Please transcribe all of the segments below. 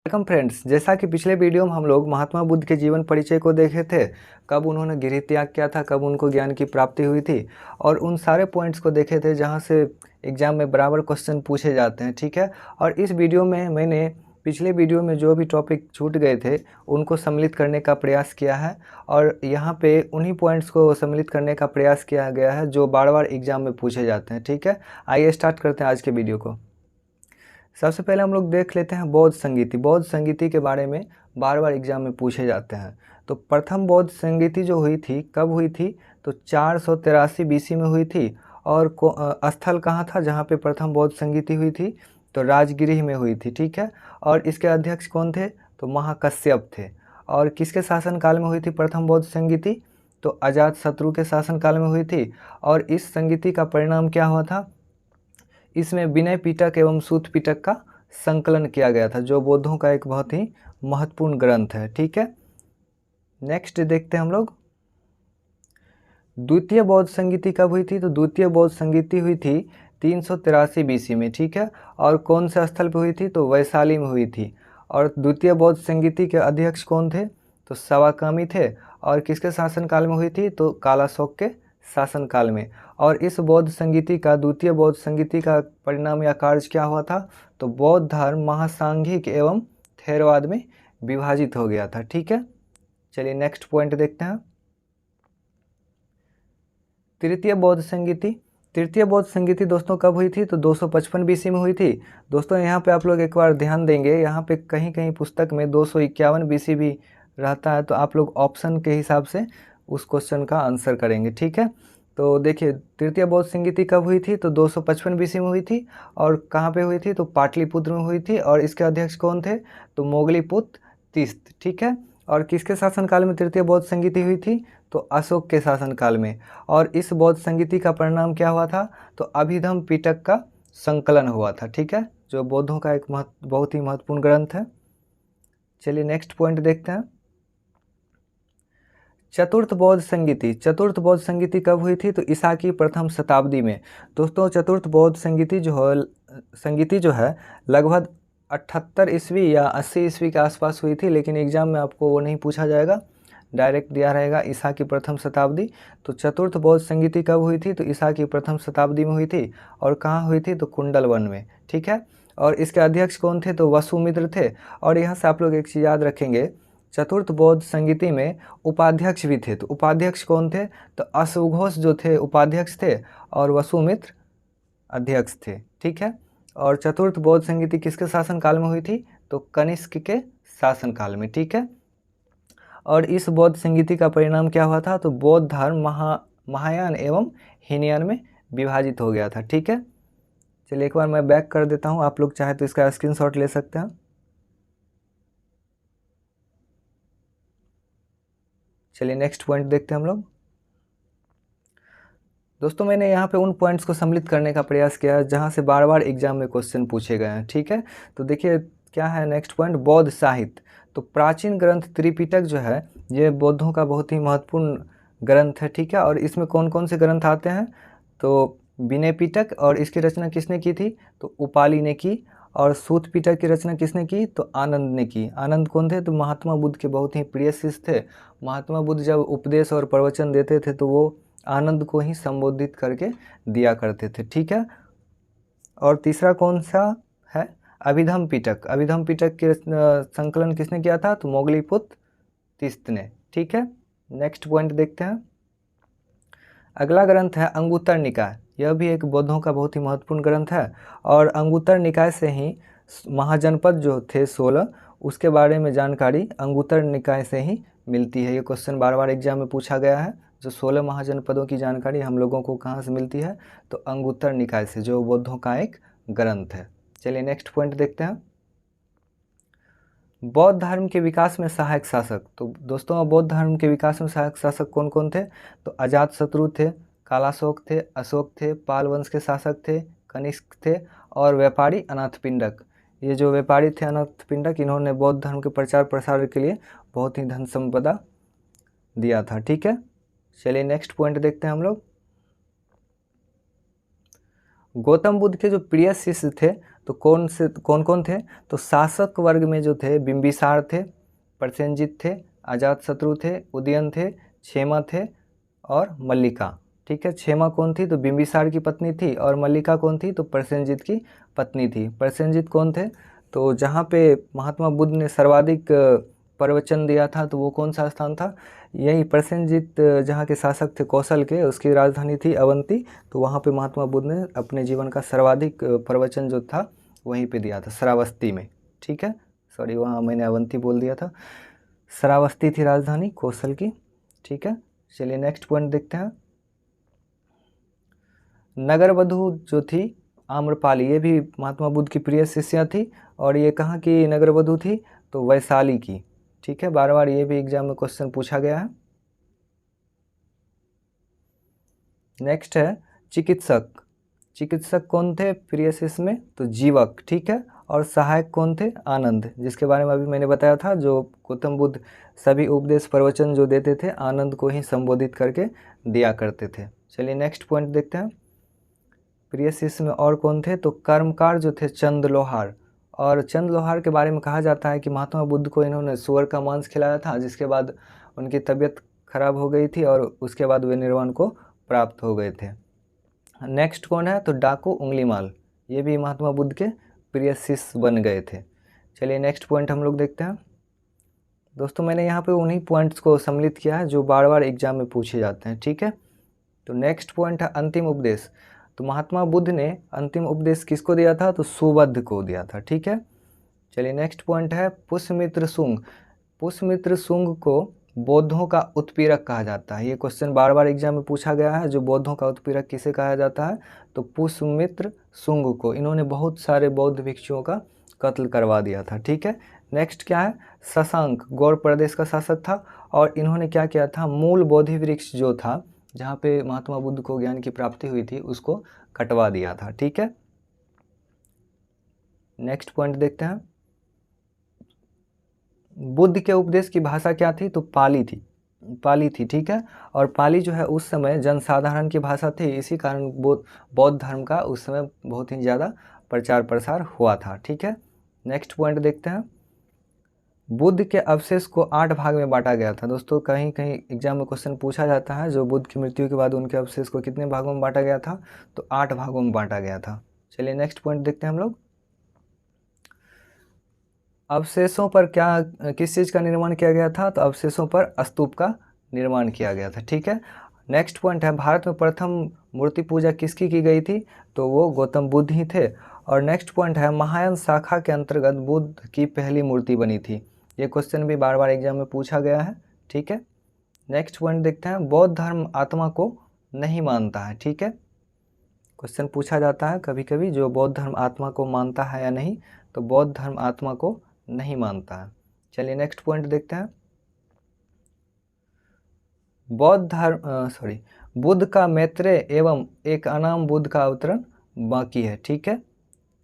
Welcome friends, जैसा कि पिछले वीडियो में हम लोग महात्मा बुद्ध के जीवन परिचय को देखे थे, कब उन्होंने गृह त्याग किया था, कब उनको ज्ञान की प्राप्ति हुई थी और उन सारे पॉइंट्स को देखे थे जहां से एग्जाम में बराबर क्वेश्चन पूछे जाते हैं। ठीक है। और इस वीडियो में मैंने पिछले वीडियो में जो भी टॉपिक छूट गए थे उनको सम्मिलित करने का प्रयास किया है और यहाँ पे उन्हीं पॉइंट्स को सम्मिलित करने का प्रयास किया गया है जो बार बार एग्जाम में पूछे जाते हैं। ठीक है, आइए स्टार्ट करते हैं आज के वीडियो को। सबसे पहले हम लोग देख लेते हैं बौद्ध संगीति। बौद्ध संगीति के बारे में बार बार एग्जाम में पूछे जाते हैं। तो प्रथम बौद्ध संगीति जो हुई थी, कब हुई थी? तो 483 बीसी में हुई थी। और स्थल कहाँ था जहाँ पे प्रथम बौद्ध संगीति हुई थी? तो राजगृह में हुई थी। ठीक है। और इसके अध्यक्ष कौन थे? तो महाकश्यप थे। और किसके शासनकाल में हुई थी प्रथम बौद्ध संगीति? तो अजातशत्रु के शासनकाल में हुई थी। और इस संगीति का परिणाम क्या हुआ था? इसमें विनय पिटक एवं सूत पिटक का संकलन किया गया था, जो बौद्धों का एक बहुत ही महत्वपूर्ण ग्रंथ है। ठीक है, नेक्स्ट देखते हैं हम लोग द्वितीय बौद्ध संगीति कब हुई थी? तो द्वितीय बौद्ध संगीति हुई थी 383 बीसी में। ठीक है। और कौन से स्थल पर हुई थी? तो वैशाली में हुई थी। और द्वितीय बौद्ध संगीति के अध्यक्ष कौन थे? तो सवाकामी थे। और किसके शासनकाल में हुई थी? तो कालाशोक के शासनकाल में। और इस बौद्ध संगीति का, द्वितीय बौद्ध संगीति का परिणाम या कार्य क्या हुआ था? तो बौद्ध धर्म महासांघिक एवं थेरवाद में विभाजित हो गया था। ठीक है, चलिए नेक्स्ट पॉइंट देखते हैं। तृतीय बौद्ध संगीति। तृतीय बौद्ध संगीति दोस्तों कब हुई थी? तो 255 बीसी में हुई थी। दोस्तों यहाँ पे आप लोग एक बार ध्यान देंगे, यहाँ पे कहीं कहीं पुस्तक में 251 बीसी भी रहता है, तो आप लोग ऑप्शन के हिसाब से उस क्वेश्चन का आंसर करेंगे। ठीक है, तो देखिए तृतीय बौद्ध संगीति कब हुई थी? तो 255 बीसी में हुई थी। और कहाँ पे हुई थी? तो पाटलिपुत्र में हुई थी। और इसके अध्यक्ष कौन थे? तो मोगलीपुत्र तीस्त। ठीक है। और किसके शासनकाल में तृतीय बौद्ध संगीति हुई थी? तो अशोक के शासनकाल में। और इस बौद्ध संगीति का परिणाम क्या हुआ था? तो अभिधम पिटक का संकलन हुआ था। ठीक है, जो बौद्धों का एक बहुत ही महत्वपूर्ण ग्रंथ है। चलिए नेक्स्ट पॉइंट देखते हैं। चतुर्थ बौद्ध संगीति। चतुर्थ बौद्ध संगीति कब हुई थी? तो ईसा की प्रथम शताब्दी में। दोस्तों चतुर्थ बौद्ध संगीति जो है लगभग 78 ईस्वी या 80 ईस्वी के आसपास हुई थी, लेकिन एग्जाम में आपको वो नहीं पूछा जाएगा, डायरेक्ट दिया रहेगा ईसा की प्रथम शताब्दी। तो चतुर्थ बौद्ध संगीति कब हुई थी? तो ईसा की प्रथम शताब्दी में हुई थी। और कहाँ हुई थी? तो कुंडल वन में। ठीक है। और इसके अध्यक्ष कौन थे? तो वसुमित्र थे। और यहाँ से आप लोग एक चीज़ याद रखेंगे, चतुर्थ बौद्ध संगीति में उपाध्यक्ष भी थे। तो उपाध्यक्ष कौन थे? तो अश्वघोष जो थे उपाध्यक्ष थे और वसुमित्र अध्यक्ष थे। ठीक है। और चतुर्थ बौद्ध संगीति किसके शासनकाल में हुई थी? तो कनिष्क के शासनकाल में। ठीक है। और इस बौद्ध संगीति का परिणाम क्या हुआ था? तो बौद्ध धर्म महायान एवं हीनयान में विभाजित हो गया था। ठीक है, चलिए एक बार मैं बैक कर देता हूँ, आप लोग चाहे तो इसका स्क्रीनशॉट ले सकते हैं। चलिए नेक्स्ट पॉइंट देखते हैं हम लोग। दोस्तों मैंने यहाँ पे उन पॉइंट्स को सम्मिलित करने का प्रयास किया है जहाँ से बार बार एग्जाम में क्वेश्चन पूछे गए हैं। ठीक है, तो देखिए क्या है नेक्स्ट पॉइंट, बौद्ध साहित्य। तो प्राचीन ग्रंथ त्रिपिटक जो है ये बौद्धों का बहुत ही महत्वपूर्ण ग्रंथ है। ठीक है। और इसमें कौन कौन से ग्रंथ आते हैं? तो विनय पिटक, और इसकी रचना किसने की थी? तो उपाली ने की। और सूत पिटक की रचना किसने की? तो आनंद ने की। आनंद कौन थे? तो महात्मा बुद्ध के बहुत ही प्रिय शिष्य थे। महात्मा बुद्ध जब उपदेश और प्रवचन देते थे तो वो आनंद को ही संबोधित करके दिया करते थे। ठीक है। और तीसरा कौन सा है? अभिधम पिटक। अभिधम पिटक के संकलन किसने किया था? तो मोगलीपुत्र तीस्त ने। ठीक है, नेक्स्ट पॉइंट देखते हैं। अगला ग्रंथ है अंगुत्तर निकाय। यह भी एक बौद्धों का बहुत ही महत्वपूर्ण ग्रंथ है। और अंगुत्तर निकाय से ही महाजनपद जो थे 16, उसके बारे में जानकारी अंगुत्तर निकाय से ही मिलती है। ये क्वेश्चन बार बार एग्जाम में पूछा गया है। जो 16 महाजनपदों की जानकारी हम लोगों को कहाँ से मिलती है? तो अंगुत्तर निकाय से, जो बौद्धों का एक ग्रंथ है। चलिए नेक्स्ट पॉइंट देखते हैं। बौद्ध धर्म के विकास में सहायक शासक। तो दोस्तों बौद्ध धर्म के विकास में सहायक शासक कौन कौन थे? तो अजातशत्रु थे, कालाशोक थे, अशोक थे, पाल वंश के शासक थे, कनिष्क थे और व्यापारी अनाथपिंडक। ये जो व्यापारी थे अनाथपिंडक, इन्होंने बौद्ध धर्म के प्रचार प्रसार के लिए बहुत ही धन संपदा दिया था। ठीक है, चलिए नेक्स्ट पॉइंट देखते हैं हम लोग। गौतम बुद्ध के जो प्रिय शिष्य थे तो कौन कौन थे? तो शासक वर्ग में जो थे बिंबिसार थे, प्रसेनजित थे, अजातशत्रु थे, उदयन थे, क्षेमा थे और मल्लिका। ठीक है, क्षेमा कौन थी? तो बिंबिसार की पत्नी थी। और मल्लिका कौन थी? तो प्रसेनजित की पत्नी थी। प्रसेनजित कौन थे? तो जहाँ पे महात्मा बुद्ध ने सर्वाधिक प्रवचन दिया था तो वो कौन सा स्थान था? यही प्रसेनजित जहाँ के शासक थे कौशल के, उसकी राजधानी थी अवंती। तो वहाँ पे महात्मा बुद्ध ने अपने जीवन का सर्वाधिक प्रवचन जो था वहीं पे दिया था, श्रावस्ती में। ठीक है, सॉरी वहाँ मैंने अवंती बोल दिया था, श्रावस्ती थी राजधानी कौशल की। ठीक है, चलिए नेक्स्ट पॉइंट देखते हैं। नगरवधु जो थी आम्रपाली, ये भी महात्मा बुद्ध की प्रिय शिष्या थी। और ये कहाँ की नगरवधु थी? तो वैशाली की। ठीक है, बार बार ये भी एग्जाम में क्वेश्चन पूछा गया है। नेक्स्ट है चिकित्सक। चिकित्सक कौन थे प्रिय शिष्य में? तो जीवक। ठीक है, और सहायक कौन थे? आनंद, जिसके बारे में अभी मैंने बताया था, जो गौतम बुद्ध सभी उपदेश प्रवचन जो देते थे आनंद को ही संबोधित करके दिया करते थे। चलिए नेक्स्ट पॉइंट देखते हैं। प्रिय शिष्य में और कौन थे? तो कर्मकार जो थे चंद लोहार। और चंद लोहार के बारे में कहा जाता है कि महात्मा बुद्ध को इन्होंने सुअर का मांस खिलाया था, जिसके बाद उनकी तबीयत खराब हो गई थी और उसके बाद वे निर्वाण को प्राप्त हो गए थे। नेक्स्ट कौन है? तो डाकू उंगलीमाल, ये भी महात्मा बुद्ध के प्रिय शिष्य बन गए थे। चलिए नेक्स्ट पॉइंट हम लोग देखते हैं। दोस्तों मैंने यहाँ पे उन्हीं पॉइंट्स को सम्मिलित किया है जो बार बार एग्जाम में पूछे जाते हैं। ठीक है, तो नेक्स्ट पॉइंट है अंतिम उपदेश। तो महात्मा बुद्ध ने अंतिम उपदेश किसको दिया था? तो सुबुद्ध को दिया था। ठीक है, चलिए नेक्स्ट पॉइंट है पुष्यमित्र शुंग। पुष्यमित्र शुंग को बौद्धों का उत्पीड़क कहा जाता है। ये क्वेश्चन बार बार एग्जाम में पूछा गया है, जो बौद्धों का उत्पीड़क किसे कहा जाता है? तो पुष्यमित्र शुंग को। इन्होंने बहुत सारे बौद्ध भिक्षुओं का कत्ल करवा दिया था। ठीक है, नेक्स्ट क्या है? शशांक गौड़ प्रदेश का शासक था और इन्होंने क्या किया था? मूल बोधि वृक्ष जो था जहाँ पे महात्मा बुद्ध को ज्ञान की प्राप्ति हुई थी उसको कटवा दिया था। ठीक है, नेक्स्ट पॉइंट देखते हैं। बुद्ध के उपदेश की भाषा क्या थी? तो पाली थी, पाली थी। ठीक है, और पाली जो है उस समय जनसाधारण की भाषा थी, इसी कारण बौद्ध धर्म का उस समय बहुत ही ज़्यादा प्रचार प्रसार हुआ था। ठीक है, नेक्स्ट पॉइंट देखते हैं। बुद्ध के अवशेष को 8 भाग में बांटा गया था। दोस्तों कहीं कहीं एग्जाम में क्वेश्चन पूछा जाता है, जो बुद्ध की मृत्यु के बाद उनके अवशेष को कितने भागों में बांटा गया था? तो 8 भागों में बांटा गया था। चलिए नेक्स्ट पॉइंट देखते हैं हम लोग। अवशेषों पर क्या किस चीज़ का निर्माण किया गया था? तो अवशेषों पर स्तूप का निर्माण किया गया था। ठीक है, नेक्स्ट पॉइंट है भारत में प्रथम मूर्ति पूजा किसकी की गई थी? तो वो गौतम बुद्ध ही थे। और नेक्स्ट पॉइंट है महायान शाखा के अंतर्गत बुद्ध की पहली मूर्ति बनी थी। ये क्वेश्चन भी बार बार एग्जाम में पूछा गया है। ठीक है, नेक्स्ट पॉइंट देखते हैं। बौद्ध धर्म आत्मा को नहीं मानता है। ठीक है, क्वेश्चन पूछा जाता है कभी कभी, जो बौद्ध धर्म आत्मा को मानता है या नहीं? तो बौद्ध धर्म आत्मा को नहीं मानता है। चलिए नेक्स्ट पॉइंट देखते हैं। बौद्ध धर्म बुद्ध का मैत्रेय एवं एक अनाम बुद्ध का अवतरण बाकी है। ठीक है,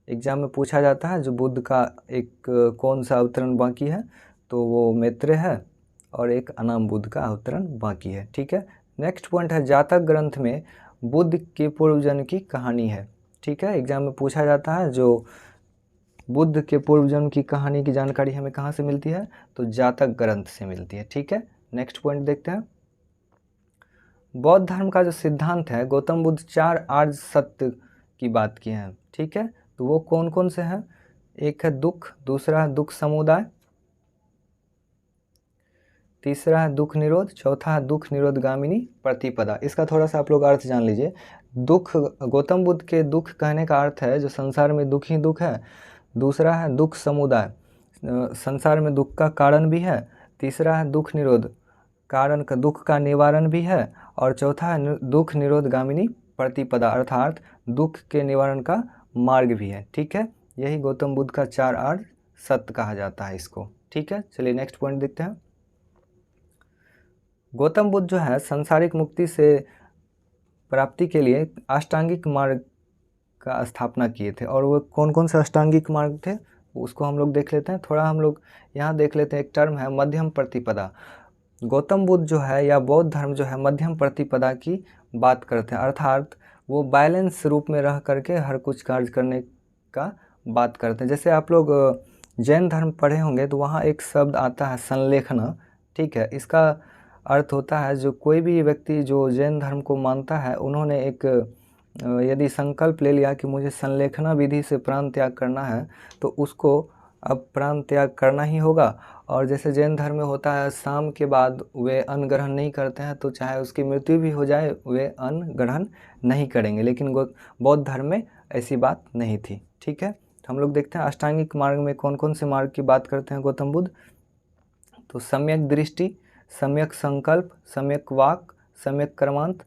एग्जाम में पूछा जाता है जो बुद्ध का एक कौन सा अवतरण बाकी है? तो वो मैत्रेय है और एक अनाम बुद्ध का अवतरण बाकी है। ठीक है, नेक्स्ट पॉइंट है जातक ग्रंथ में बुद्ध के पूर्व जन्म की कहानी है। ठीक है, एग्जाम में पूछा जाता है जो बुद्ध के पूर्व जन्म की कहानी की जानकारी हमें कहाँ से मिलती है? तो जातक ग्रंथ से मिलती है। ठीक है, नेक्स्ट पॉइंट देखते हैं। बौद्ध धर्म का जो सिद्धांत है, गौतम बुद्ध 4 आर्य सत्य की बात की है। ठीक है, तो वो कौन कौन से हैं? एक है दुख, दूसरा है दुख समुदाय, तीसरा है दुख निरोध, चौथा है दुख निरोध गामिनी प्रतिपदा। इसका थोड़ा सा आप लोग अर्थ जान लीजिए। दुख, गौतम बुद्ध के दुख कहने का अर्थ है जो संसार में दुख ही दुख है। दूसरा है दुख समुदाय, संसार में दुख का कारण भी है। तीसरा है दुख निरोध, कारण का दुख का निवारण भी है। और चौथा है दुख निरोध गामिनी प्रतिपदा, अर्थात दुख के निवारण का मार्ग भी है। ठीक है, यही गौतम बुद्ध का 4 आर्य सत्य कहा जाता है इसको। ठीक है, चलिए नेक्स्ट पॉइंट देखते हैं। गौतम बुद्ध जो है सांसारिक मुक्ति से प्राप्ति के लिए अष्टांगिक मार्ग का स्थापना किए थे। और वो कौन कौन से अष्टांगिक मार्ग थे उसको हम लोग देख लेते हैं। थोड़ा हम लोग यहाँ देख लेते हैं, एक टर्म है मध्यम प्रतिपदा। गौतम बुद्ध जो है या बौद्ध धर्म जो है मध्यम प्रतिपदा की बात करते हैं, अर्थात वो बैलेंस रूप में रह करके हर कुछ कार्य करने का बात करते हैं। जैसे आप लोग जैन धर्म पढ़े होंगे तो वहाँ एक शब्द आता है संलेखना, ठीक है। इसका अर्थ होता है जो कोई भी व्यक्ति जो जैन धर्म को मानता है, उन्होंने एक यदि संकल्प ले लिया कि मुझे संलेखना विधि से प्राण त्याग करना है, तो उसको अब प्राण त्याग करना ही होगा। और जैसे जैन धर्म में होता है शाम के बाद वे अन्न ग्रहण नहीं करते हैं, तो चाहे उसकी मृत्यु भी हो जाए वे अन्न ग्रहण नहीं करेंगे। लेकिन बौद्ध धर्म में ऐसी बात नहीं थी, ठीक है। तो हम लोग देखते हैं अष्टांगिक मार्ग में कौन कौन से मार्ग की बात करते हैं गौतम बुद्ध। तो सम्यक दृष्टि, सम्यक संकल्प, सम्यक वाक, सम्यक कर्मांत,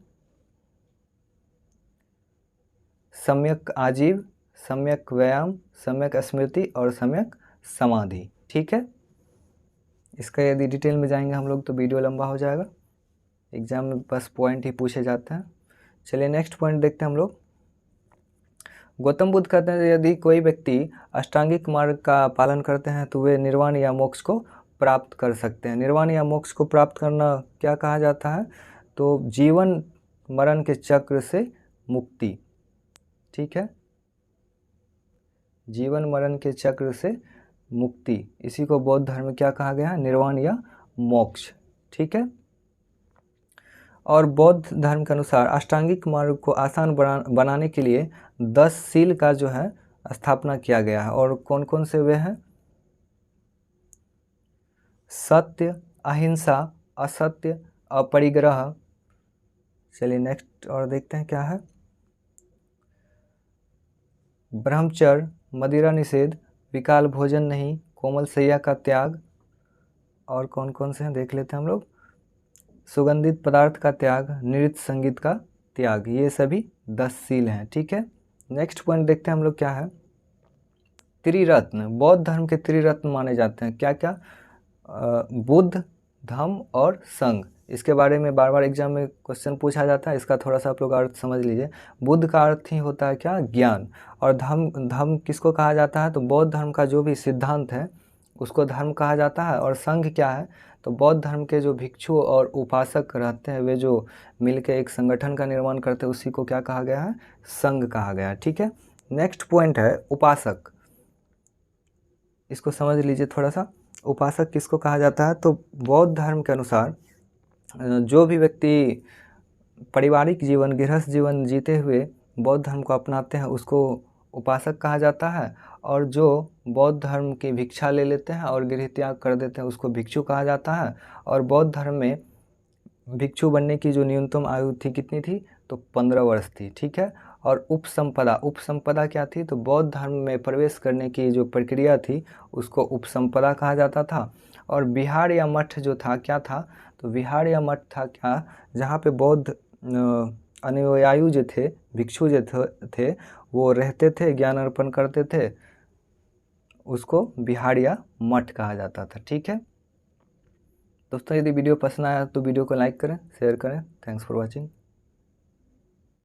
सम्यक आजीव, सम्यक व्यायाम, सम्यक स्मृति और सम्यक समाधि, ठीक है। इसका यदि डिटेल में जाएंगे हम लोग तो वीडियो लंबा हो जाएगा, एग्जाम में बस पॉइंट ही पूछे जाते हैं। चलिए नेक्स्ट पॉइंट देखते हैं हम लोग। गौतम बुद्ध कहते हैं यदि कोई व्यक्ति अष्टांगिक मार्ग का पालन करते हैं तो वे निर्वाण या मोक्ष को प्राप्त कर सकते हैं। निर्वाण या मोक्ष को प्राप्त करना क्या कहा जाता है, तो जीवन मरण के चक्र से मुक्ति, ठीक है। जीवन मरण के चक्र से मुक्ति, इसी को बौद्ध धर्म में क्या कहा गया है, निर्वाण या मोक्ष, ठीक है। और बौद्ध धर्म के अनुसार अष्टांगिक मार्ग को आसान बनाने के लिए 10 सील का जो है स्थापना किया गया है। और कौन कौन से वे हैं, सत्य, अहिंसा, असत्य, अपरिग्रह। चलिए नेक्स्ट और देखते हैं क्या है। ब्रह्मचर्य, मदिरा निषेध, विकाल भोजन नहीं, कोमल शैया का त्याग। और कौन कौन से हैं देख लेते हैं हम लोग। सुगंधित पदार्थ का त्याग, नृत्य संगीत का त्याग, ये सभी 10 सील हैं, ठीक है। नेक्स्ट पॉइंट देखते हैं हम लोग क्या है। त्रिरत्न, बौद्ध धर्म के त्रिरत्न माने जाते हैं क्या क्या, बुद्ध, धम्म और संघ। इसके बारे में बार बार एग्जाम में क्वेश्चन पूछा जाता है, इसका थोड़ा सा आप लोग अर्थ समझ लीजिए। बुद्ध का अर्थ ही होता है क्या, ज्ञान। और धम्म किसको कहा जाता है, तो बौद्ध धर्म का जो भी सिद्धांत है उसको धर्म कहा जाता है। और संघ क्या है, तो बौद्ध धर्म के जो भिक्षु और उपासक रहते हैं वे जो मिलकर एक संगठन का निर्माण करते हैं उसी को क्या कहा गया है, संघ कहा गया है, ठीक है। नेक्स्ट पॉइंट है उपासक, इसको समझ लीजिए थोड़ा सा। उपासक किसको कहा जाता है, तो बौद्ध धर्म के अनुसार जो भी व्यक्ति पारिवारिक जीवन, गृहस्थ जीवन जीते हुए बौद्ध धर्म को अपनाते हैं उसको उपासक कहा जाता है। और जो बौद्ध धर्म की भिक्षा ले लेते हैं और गृह त्याग कर देते हैं उसको भिक्षु कहा जाता है। और बौद्ध धर्म में भिक्षु बनने की जो न्यूनतम आयु थी कितनी थी, तो 15 वर्ष थी, ठीक है। और उपसंपदा क्या थी, तो बौद्ध धर्म में प्रवेश करने की जो प्रक्रिया थी उसको उपसंपदा कहा जाता था। और विहार या मठ जो था क्या था, तो विहार या मठ था क्या, जहाँ पे बौद्ध अनुयायी जो थे, भिक्षु जो थे वो रहते थे, ज्ञान अर्पण करते थे, उसको विहार या मठ कहा जाता था, ठीक है। दोस्तों यदि वीडियो पसंद आया तो वीडियो को लाइक करें, शेयर करें। Thanks for watching.